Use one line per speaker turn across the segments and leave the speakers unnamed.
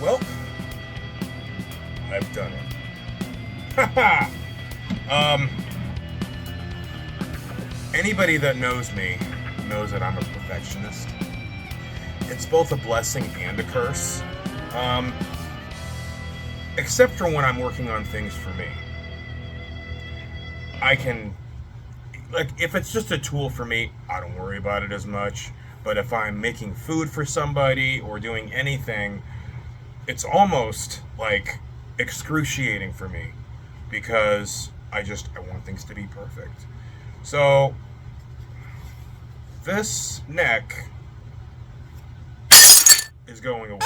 Well, I've done it. Haha! Anybody that knows me knows that I'm a perfectionist. It's both a blessing and a curse. Except for when I'm working on things for me. I can, like, if it's just a tool for me, I don't worry about it as much. But if I'm making food for somebody or doing anything, it's almost like excruciating for me because I want things to be perfect. So this neck is going away.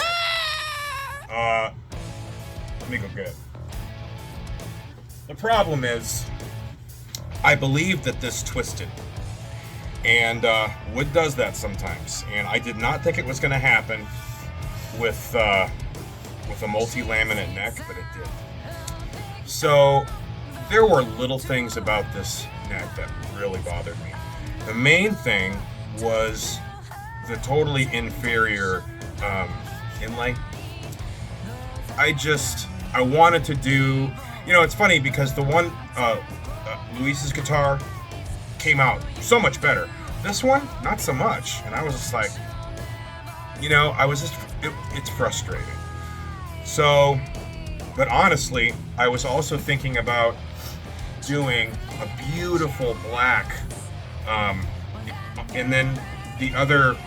Let me go get it. The problem is, I believe that this twisted. And wood does that sometimes. And I did not think it was going to happen with a multi-laminate neck, but it did. So there were little things about this neck that really bothered me. The main thing was the totally inferior inlay. I wanted to do, it's funny because the one, Luis's guitar came out so much better. This one, not so much. And I was just like, it's frustrating. So, but honestly, I was also thinking about doing a beautiful black, and then the other,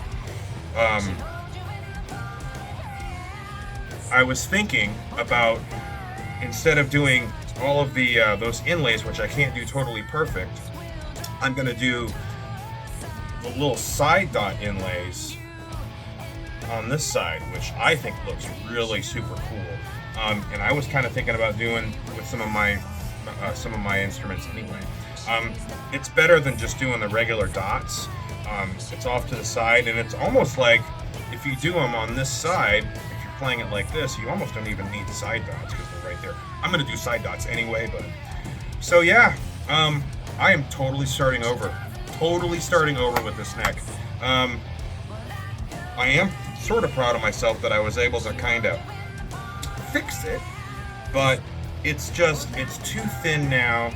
I was thinking about, instead of doing all of the those inlays, which I can't do totally perfect, I'm gonna do the little side dot inlays on this side, which I think looks really super cool. And I was kind of thinking about doing with some of my instruments anyway. It's better than just doing the regular dots. It's off to the side, and it's almost like if you do them on this side, if you're playing it like this, you almost don't even need the side dots because they're right there. I'm gonna do side dots anyway, but so yeah, I am totally starting over with this neck. I am sort of proud of myself that I was able to kind of fix it, but it's too thin now,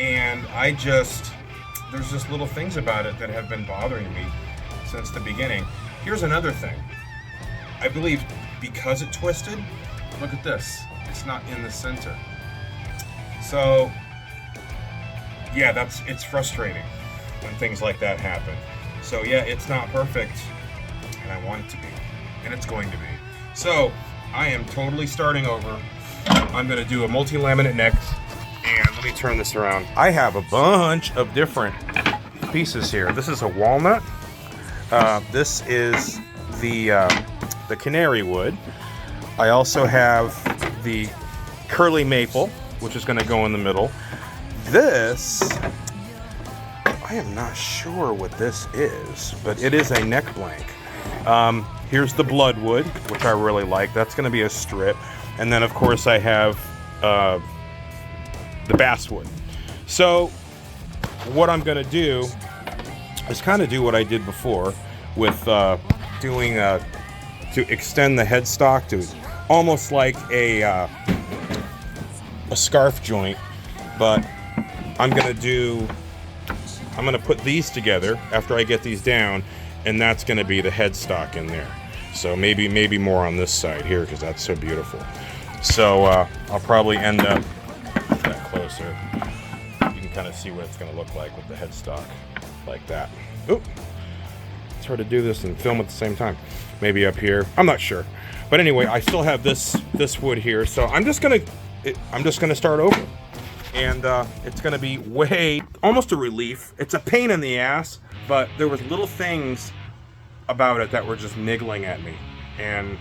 and there's just little things about it that have been bothering me since the beginning. Here's another thing. I believe because it twisted, look at this, it's not in the center. So yeah, it's frustrating when things like that happen. So yeah, it's not perfect, and I want it to be, and it's going to be. So I am totally starting over. I'm gonna do a multi-laminate neck, and let me turn this around. I have a bunch of different pieces here. This is a walnut. This is the canary wood. I also have the curly maple, which is gonna go in the middle. This, I am not sure what this is, but it is a neck blank. Here's the bloodwood, which I really like. That's going to be a strip. And then, of course, I have the basswood. So what I'm going to do is kind of do what I did before with doing to extend the headstock to almost like a scarf joint, but I'm gonna put these together after I get these down, and that's gonna be the headstock in there. So maybe more on this side here because that's so beautiful. So I'll probably end up that closer. You can kind of see what it's gonna look like with the headstock like that. Oop! It's hard to do this and film at the same time. Maybe up here. I'm not sure. But anyway, I still have this wood here, so I'm just gonna start over. And it's gonna be almost a relief. It's a pain in the ass, but there was little things about it that were just niggling at me. And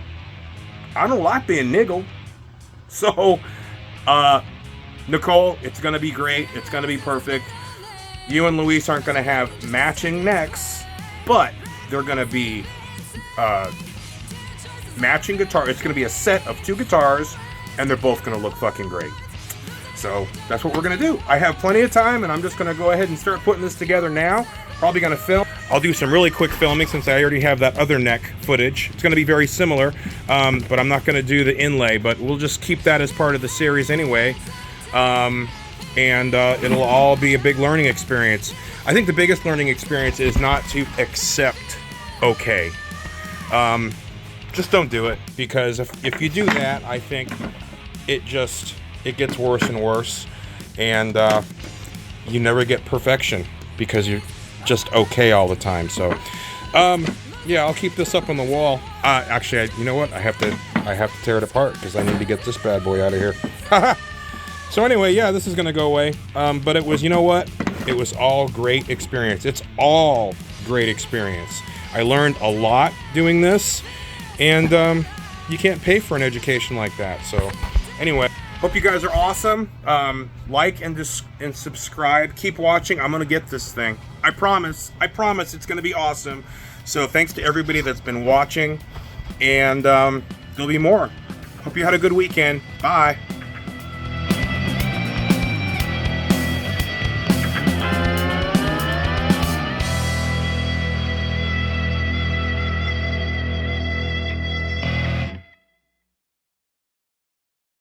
I don't like being niggled. So, Nicole, it's gonna be great. It's gonna be perfect. You and Luis aren't gonna have matching necks, but they're gonna be matching guitar. It's gonna be a set of 2 guitars, and they're both gonna look fucking great. So that's what we're gonna do. I have plenty of time, and I'm just gonna go ahead and start putting this together now. probably going to film. I'll do some really quick filming since I already have that other neck footage. It's going to be very similar, but I'm not going to do the inlay, but we'll just keep that as part of the series anyway. And it'll all be a big learning experience. I think the biggest learning experience is not to accept okay. Just don't do it, because if you do that, I think it gets worse and worse, and you never get perfection because you're just okay all the time. So yeah, I'll keep this up on the wall. Actually, you know what, I have to tear it apart because I need to get this bad boy out of here. So anyway, yeah, this is gonna go away, but it was, you know what, it was all great experience. It's all great experience. I learned a lot doing this, and you can't pay for an education like that. So anyway, hope you guys are awesome. Like and subscribe. Keep watching. I'm gonna get this thing. I promise it's gonna be awesome. So thanks to everybody that's been watching, and there'll be more. Hope you had a good weekend. Bye.